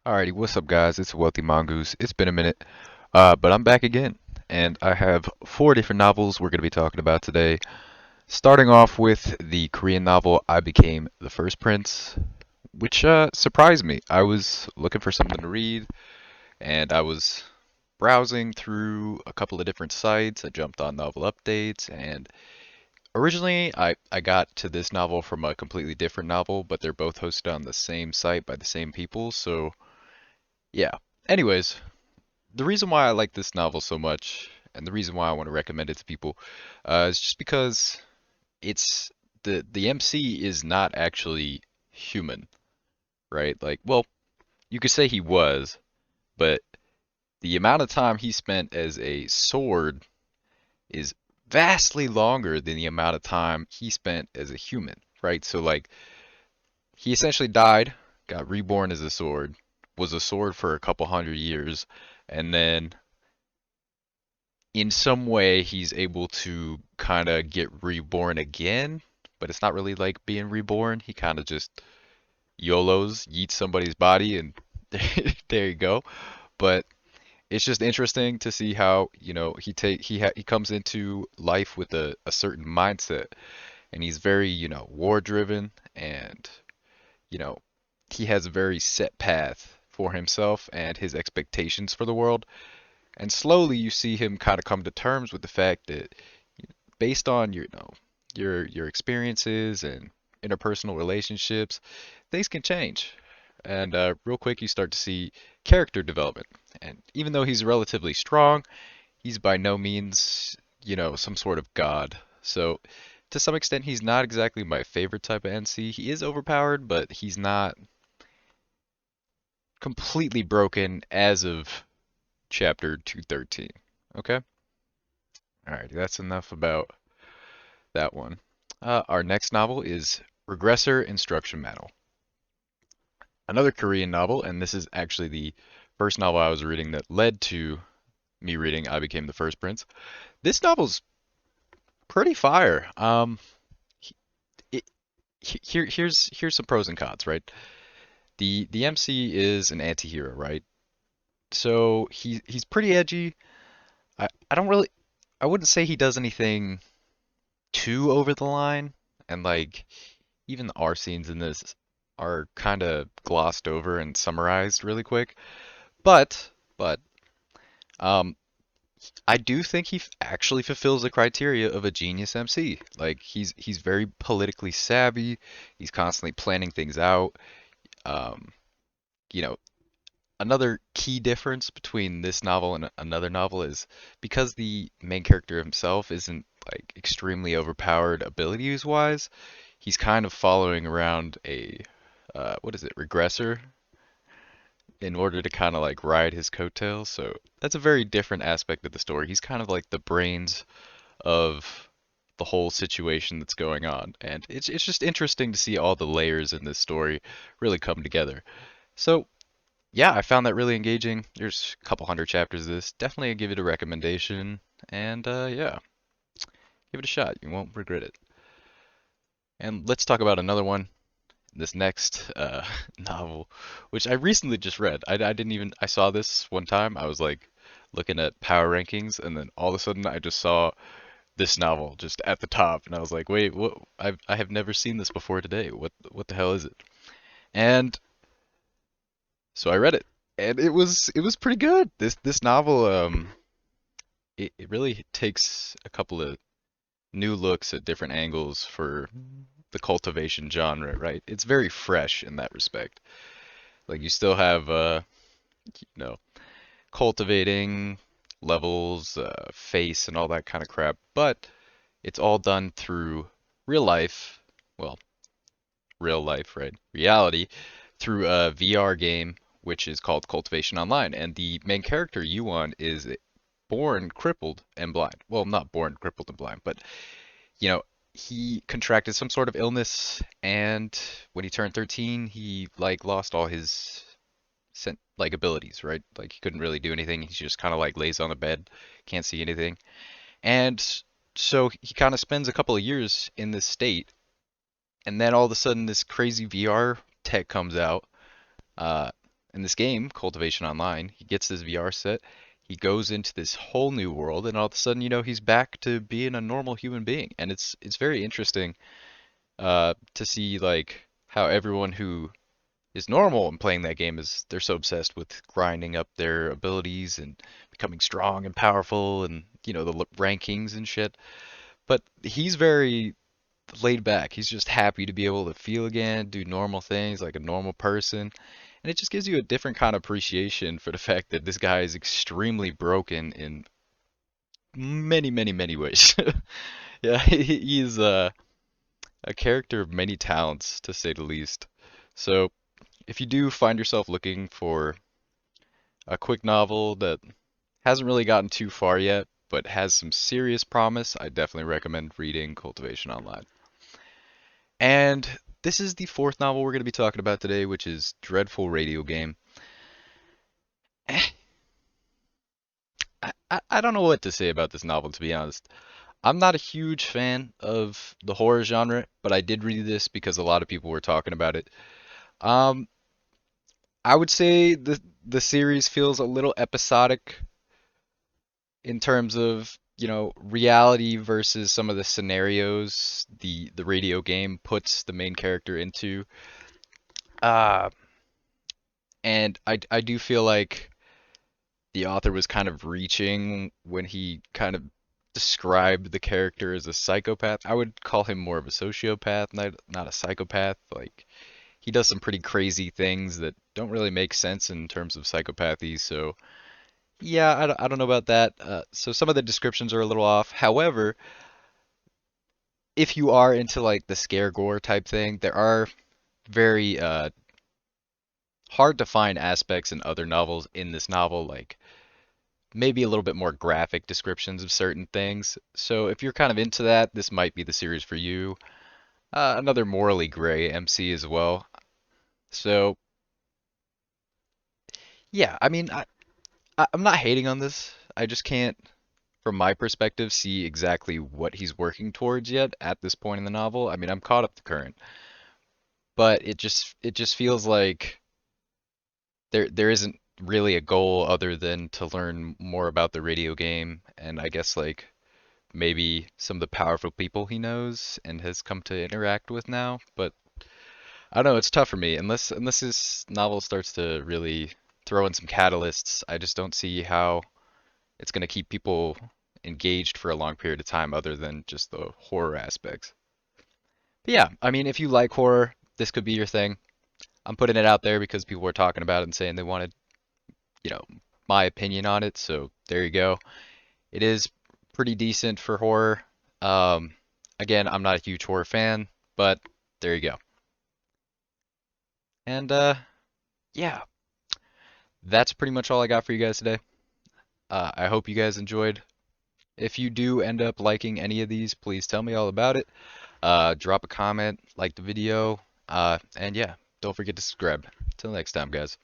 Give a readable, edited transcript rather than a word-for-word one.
Alrighty, what's up, guys? It's Wealthy Mongoose. It's been a minute, but I'm back again, and I have four different novels we're going to be talking about today. Starting off with the Korean novel I Became the First Prince, which surprised me. I was looking for something to read, and I was browsing through a couple of different sites. I jumped on novel updates, and originally I got to this novel from a completely different novel, but they're both hosted on the same site by the same people, so yeah. Anyways, the reason why I like this novel so much, and the reason why I want to recommend it to people, is just because it's the MC is not actually human, right? Like, well, you could say he was, but the amount of time he spent as a sword is vastly longer than the amount of time he spent as a human, right? So like, he essentially died, got reborn as a sword, was a sword for a couple hundred years, and then in some way he's able to kind of get reborn again, but it's not really like being reborn. He kind of just YOLOs, yeets somebody's body, and there you go. But it's just interesting to see how, he comes into life with a certain mindset, and he's very, war driven, and you know, he has a very set path for himself and his expectations for the world. And slowly you see him kind of come to terms with the fact that based on your experiences and interpersonal relationships, things can change. And real quick, you start to see character development. And even though he's relatively strong, he's by no means, some sort of god. So to some extent, he's not exactly my favorite type of NC. He is overpowered, but he's not completely broken as of chapter 213. Okay? Alright, that's enough about that one. Our next novel is Regressor Instruction Manual. Another Korean novel, and this is actually the first novel I was reading that led to me reading I Became the First Prince. This novel's pretty fire. It, here's some pros and cons, right? The MC is an anti-hero, right? So he's pretty edgy. I don't really I wouldn't say he does anything too over the line, and like even the R scenes in this are kind of glossed over and summarized really quick. But um, I do think he actually fulfills the criteria of a genius MC. Like he's very politically savvy. He's constantly planning things out. Um, you know, Another key difference between this novel and another novel is because the main character himself isn't like extremely overpowered abilities wise, he's kind of following around a what is it, regressor in order to kind of like ride his coattails. So that's a very different aspect of the story. He's kind of like the brains of the whole situation that's going on, and it's just interesting to see all the layers in this story really come together. So yeah, I found that really engaging. There's a couple hundred chapters of this. Definitely give it a recommendation. And yeah, give it a shot. You won't regret it. And let's talk about another one. This next novel, which I recently just read. I didn't even, I saw this one time. I was like looking at power rankings, and then all of a sudden I just saw this novel just at the top, and I was like, wait, what? I have never seen this before today. What the hell is it? And so I read it, and it was pretty good. This novel it really takes a couple of new looks at different angles for the cultivation genre, right? It's very fresh in that respect. Like you still have you know, cultivating levels, face and all that kind of crap, but it's all done through real life, well, real life, right? Reality through a VR game which is called Cultivation Online, and the main character Yuan is born crippled and blind. Well, not born crippled and blind, but you know, he contracted some sort of illness, and when he turned 13, he like lost all his like abilities, right? Like he couldn't really do anything. He just kind of like lays on the bed, can't see anything. And so he kind of spends a couple of years in this state, and then all of a sudden this crazy VR tech comes out, uh, in this game, Cultivation Online, he gets this VR set, he goes into this whole new world, and all of a sudden, he's back to being a normal human being, and it's very interesting to see like how everyone who is normal in playing that game is they're so obsessed with grinding up their abilities and becoming strong and powerful and the rankings and shit. But he's very laid back. He's just happy to be able to feel again, do normal things like a normal person. And it just gives you a different kind of appreciation for the fact that this guy is extremely broken in many, many, many ways. Yeah, he's a character of many talents, to say the least. So, if you do find yourself looking for a quick novel that hasn't really gotten too far yet, but has some serious promise, I definitely recommend reading Cultivation Online. And this is the fourth novel we're going to be talking about today, which is Dreadful Radio Game. Eh, I don't know what to say about this novel, to be honest. I'm not a huge fan of the horror genre, but I did read this because a lot of people were talking about it. Um, I would say the series feels a little episodic in terms of, reality versus some of the scenarios the radio game puts the main character into. Uh, and I do feel like the author was kind of reaching when he kind of described the character as a psychopath. I would call him more of a sociopath, not a psychopath. Like he does some pretty crazy things that don't really make sense in terms of psychopathy. So yeah, I don't know about that. So some of the descriptions are a little off. However, if you are into like the scare gore type thing, there are very hard to find aspects in other novels in this novel, like maybe a little bit more graphic descriptions of certain things. So if you're kind of into that, this might be the series for you. Another morally gray MC as well. So yeah, I mean, I'm not hating on this. I just can't, from my perspective, see exactly what he's working towards yet at this point in the novel. I mean, I'm caught up to current, but it just feels like there isn't really a goal other than to learn more about the radio game and I guess like maybe some of the powerful people he knows and has come to interact with now. But I don't know, it's tough for me unless this novel starts to really throw in some catalysts. I just don't see how it's going to keep people engaged for a long period of time other than just the horror aspects. But yeah, I mean, if you like horror, this could be your thing. I'm putting it out there because people were talking about it and saying they wanted, you know, my opinion on it. So there you go. It is pretty decent for horror. Um, Again, I'm not a huge horror fan, but there you go. And yeah, that's pretty much all I got for you guys today. I hope you guys enjoyed. If you do end up liking any of these, please tell me all about it. Drop a comment, like the video, and yeah, don't forget to subscribe. Till next time, guys.